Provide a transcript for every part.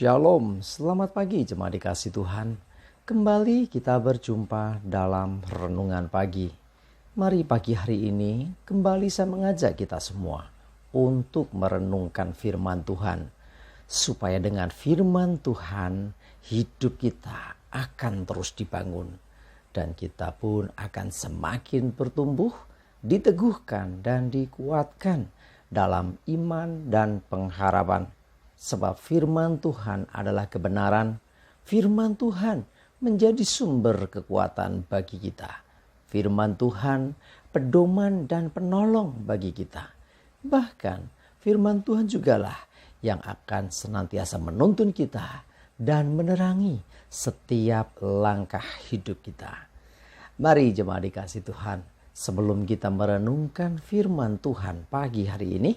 Shalom, selamat pagi jemaat dikasih Tuhan. Kembali kita berjumpa dalam renungan pagi. Mari pagi hari ini kembali saya mengajak kita semua untuk merenungkan firman Tuhan. Supaya dengan firman Tuhan hidup kita akan terus dibangun. Dan kita pun akan semakin bertumbuh, diteguhkan dan dikuatkan dalam iman dan pengharapan. Sebab firman Tuhan adalah kebenaran, firman Tuhan menjadi sumber kekuatan bagi kita. Firman Tuhan pedoman dan penolong bagi kita. Bahkan firman Tuhan jugalah yang akan senantiasa menuntun kita dan menerangi setiap langkah hidup kita. Mari jemaat dikasih Tuhan, sebelum kita merenungkan firman Tuhan pagi hari ini,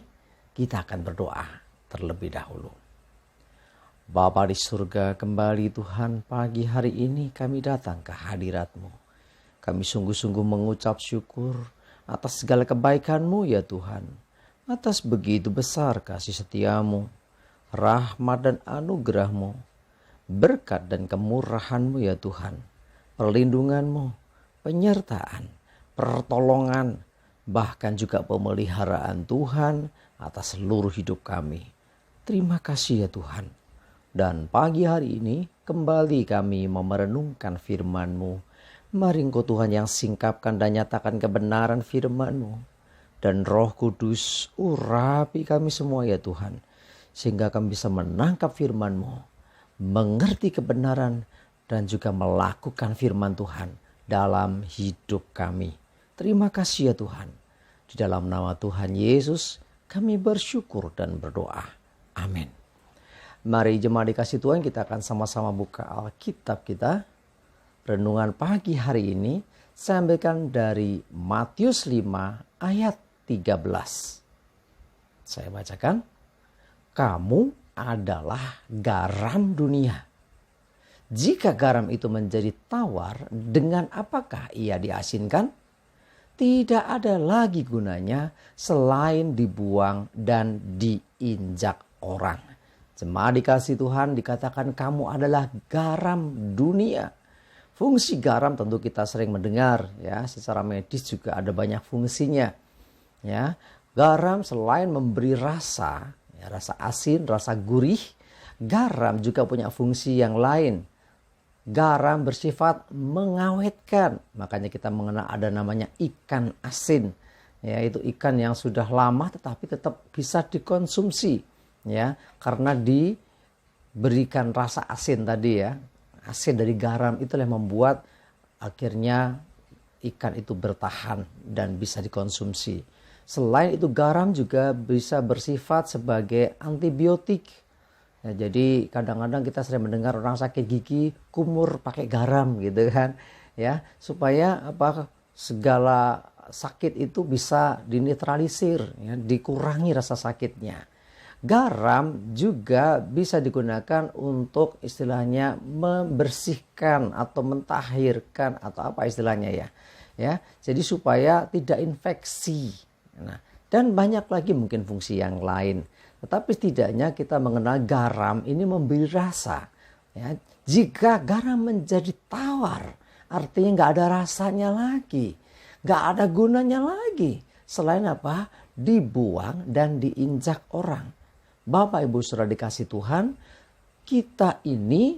kita akan berdoa terlebih dahulu. Bapa di surga, kembali Tuhan pagi hari ini kami datang ke hadirat-Mu. Kami sungguh-sungguh mengucap syukur atas segala kebaikan-Mu ya Tuhan. Atas begitu besar kasih setia-Mu, rahmat dan anugerah-Mu, berkat dan kemurahan-Mu ya Tuhan. Perlindungan-Mu, penyertaan, pertolongan, bahkan juga pemeliharaan Tuhan atas seluruh hidup kami. Terima kasih ya Tuhan. Dan pagi hari ini kembali kami merenungkan firman-Mu. Mari Engkau Tuhan yang singkapkan dan nyatakan kebenaran firman-Mu. Dan Roh Kudus urapi kami semua ya Tuhan. Sehingga kami bisa menangkap firman-Mu, mengerti kebenaran dan juga melakukan firman Tuhan dalam hidup kami. Terima kasih ya Tuhan. Di dalam nama Tuhan Yesus kami bersyukur dan berdoa. Amin. Mari jemaat dikasih Tuhan, kita akan sama-sama buka Alkitab kita. Renungan pagi hari ini saya ambilkan dari Matius 5 ayat 13. Saya bacakan. Kamu adalah garam dunia. Jika garam itu menjadi tawar, dengan apakah ia diasinkan? Tidak ada lagi gunanya selain dibuang dan diinjak orang. Jemaat dikasih Tuhan, dikatakan kamu adalah garam dunia. Fungsi garam tentu kita sering mendengar ya, secara medis juga ada banyak fungsinya. Ya, garam selain memberi rasa, ya, rasa asin, rasa gurih, garam juga punya fungsi yang lain. Garam bersifat mengawetkan, makanya kita mengenal ada namanya ikan asin. Ya, itu ikan yang sudah lama tetapi tetap bisa dikonsumsi ya, karena diberikan rasa asin tadi ya. Asin dari garam itulah yang membuat akhirnya ikan itu bertahan dan bisa dikonsumsi. Selain itu garam juga bisa bersifat sebagai antibiotik. Ya, jadi kadang-kadang kita sering mendengar orang sakit gigi kumur pakai garam gitu kan. Ya, supaya segala sakit itu bisa dinetralisir, ya, dikurangi rasa sakitnya. Garam juga bisa digunakan untuk istilahnya membersihkan atau mentahirkan atau apa istilahnya ya. Ya, jadi supaya tidak infeksi. Nah, dan banyak lagi mungkin fungsi yang lain. Tetapi setidaknya kita mengenal garam ini memberi rasa. Ya, jika garam menjadi tawar, artinya nggak ada rasanya lagi. Gak ada gunanya lagi. Selain apa? Dibuang dan diinjak orang. Bapak Ibu Saudara dikasih Tuhan, kita ini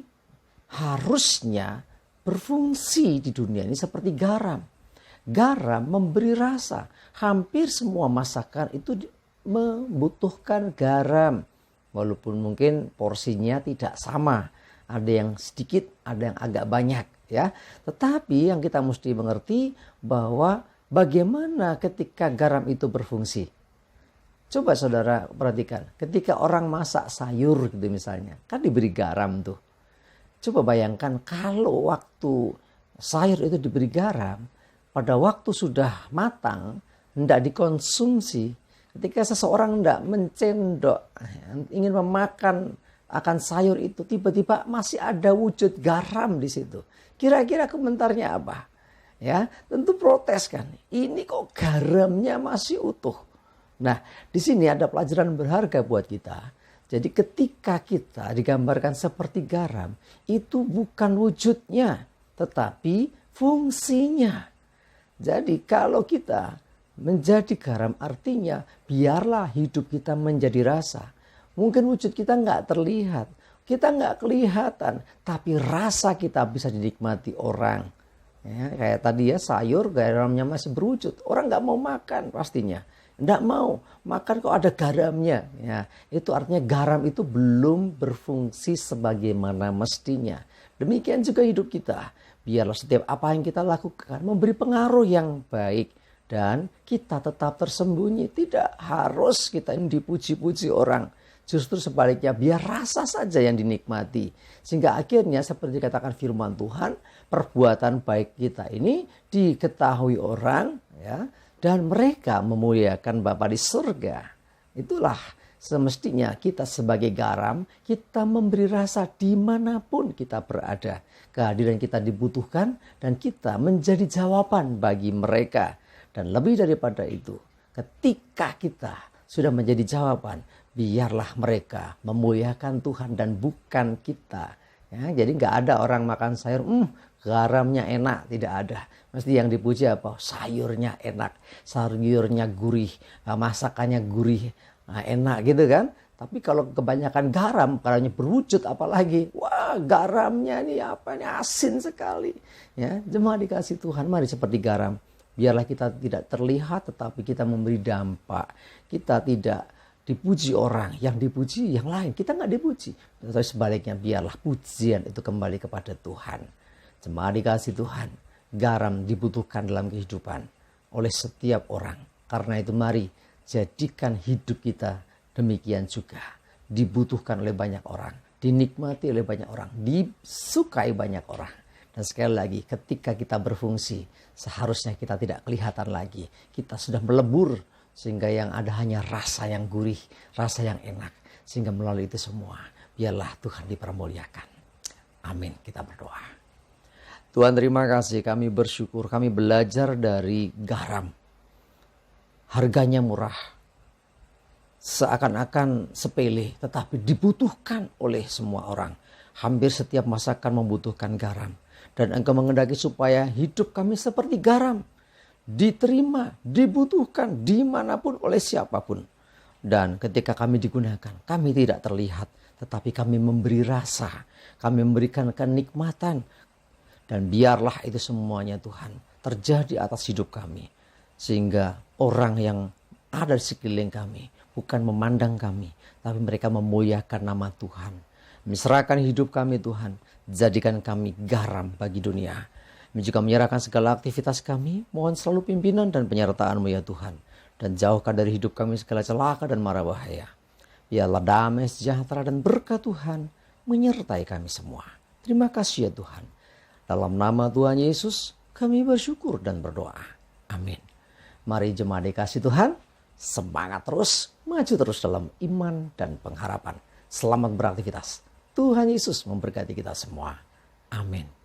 harusnya berfungsi di dunia ini seperti garam. Garam memberi rasa. Hampir semua masakan itu membutuhkan garam. Walaupun mungkin porsinya tidak sama. Ada yang sedikit, ada yang agak banyak. Ya, tetapi yang kita mesti mengerti bahwa bagaimana ketika garam itu berfungsi. Coba saudara perhatikan, ketika orang masak sayur gitu misalnya, kan diberi garam tuh. Coba bayangkan kalau waktu sayur itu diberi garam, pada waktu sudah matang, hendak dikonsumsi, ketika seseorang hendak mencendok, ingin memakan akan sayur itu, tiba-tiba masih ada wujud garam di situ. Kira-kira komentarnya apa? Ya, tentu protes kan. Ini kok garamnya masih utuh. Nah, di sini ada pelajaran berharga buat kita. Jadi ketika kita digambarkan seperti garam, itu bukan wujudnya, tetapi fungsinya. Jadi kalau kita menjadi garam artinya biarlah hidup kita menjadi rasa. Mungkin wujud kita nggak terlihat, kita nggak kelihatan, tapi rasa kita bisa dinikmati orang. Ya, kayak tadi ya, sayur garamnya masih berwujud, orang nggak mau makan pastinya. Tidak mau makan kok ada garamnya. Ya, itu artinya garam itu belum berfungsi sebagaimana mestinya. Demikian juga hidup kita. Biarlah setiap apa yang kita lakukan memberi pengaruh yang baik. Dan kita tetap tersembunyi. Tidak harus kita ini dipuji-puji orang. Justru sebaliknya biar rasa saja yang dinikmati. Sehingga akhirnya seperti dikatakan firman Tuhan. Perbuatan baik kita ini diketahui orang. Ya, dan mereka memuliakan Bapa di surga. Itulah semestinya kita sebagai garam, kita memberi rasa dimanapun kita berada. Kehadiran kita dibutuhkan dan kita menjadi jawaban bagi mereka. Dan lebih daripada itu, ketika kita sudah menjadi jawaban, biarlah mereka memuliakan Tuhan dan bukan kita. Ya, jadi nggak ada orang makan sayur, garamnya enak, tidak ada. Mesti yang dipuji apa? Sayurnya enak, sayurnya gurih, masakannya gurih, enak gitu kan. Tapi kalau kebanyakan garam, garamnya berwujud apalagi, wah garamnya ini apa nih, asin sekali. Ya, jemaat dikasih Tuhan, mari seperti garam. Biarlah kita tidak terlihat tetapi kita memberi dampak. Kita tidak dipuji orang, yang dipuji yang lain. Kita nggak dipuji. Tetapi sebaliknya biarlah pujian itu kembali kepada Tuhan. Jemaat dikasih Tuhan, garam dibutuhkan dalam kehidupan oleh setiap orang. Karena itu mari jadikan hidup kita demikian juga. Dibutuhkan oleh banyak orang, dinikmati oleh banyak orang, disukai banyak orang. Dan sekali lagi ketika kita berfungsi, seharusnya kita tidak kelihatan lagi. Kita sudah melebur sehingga yang ada hanya rasa yang gurih, rasa yang enak. Sehingga melalui itu semua, biarlah Tuhan dipermuliakan. Amin, kita berdoa. Tuhan terima kasih, kami bersyukur, kami belajar dari garam. Harganya murah. Seakan-akan sepele, tetapi dibutuhkan oleh semua orang. Hampir setiap masakan membutuhkan garam. Dan Engkau mengendaki supaya hidup kami seperti garam. Diterima, dibutuhkan dimanapun oleh siapapun. Dan ketika kami digunakan, kami tidak terlihat. Tetapi kami memberi rasa, kami memberikan kenikmatan. Dan biarlah itu semuanya Tuhan terjadi atas hidup kami. Sehingga orang yang ada di sekeliling kami bukan memandang kami, tapi mereka memuliakan nama Tuhan. Menyerahkan hidup kami Tuhan, jadikan kami garam bagi dunia. Kami juga menyerahkan segala aktivitas kami, mohon selalu pimpinan dan penyertaan-Mu ya Tuhan. Dan jauhkan dari hidup kami segala celaka dan mara bahaya. Biarlah damai, sejahtera dan berkat Tuhan menyertai kami semua. Terima kasih ya Tuhan. Dalam nama Tuhan Yesus kami bersyukur dan berdoa. Amin. Mari jemaat dikasih Tuhan, semangat terus, maju terus dalam iman dan pengharapan. Selamat beraktivitas. Tuhan Yesus memberkati kita semua. Amin.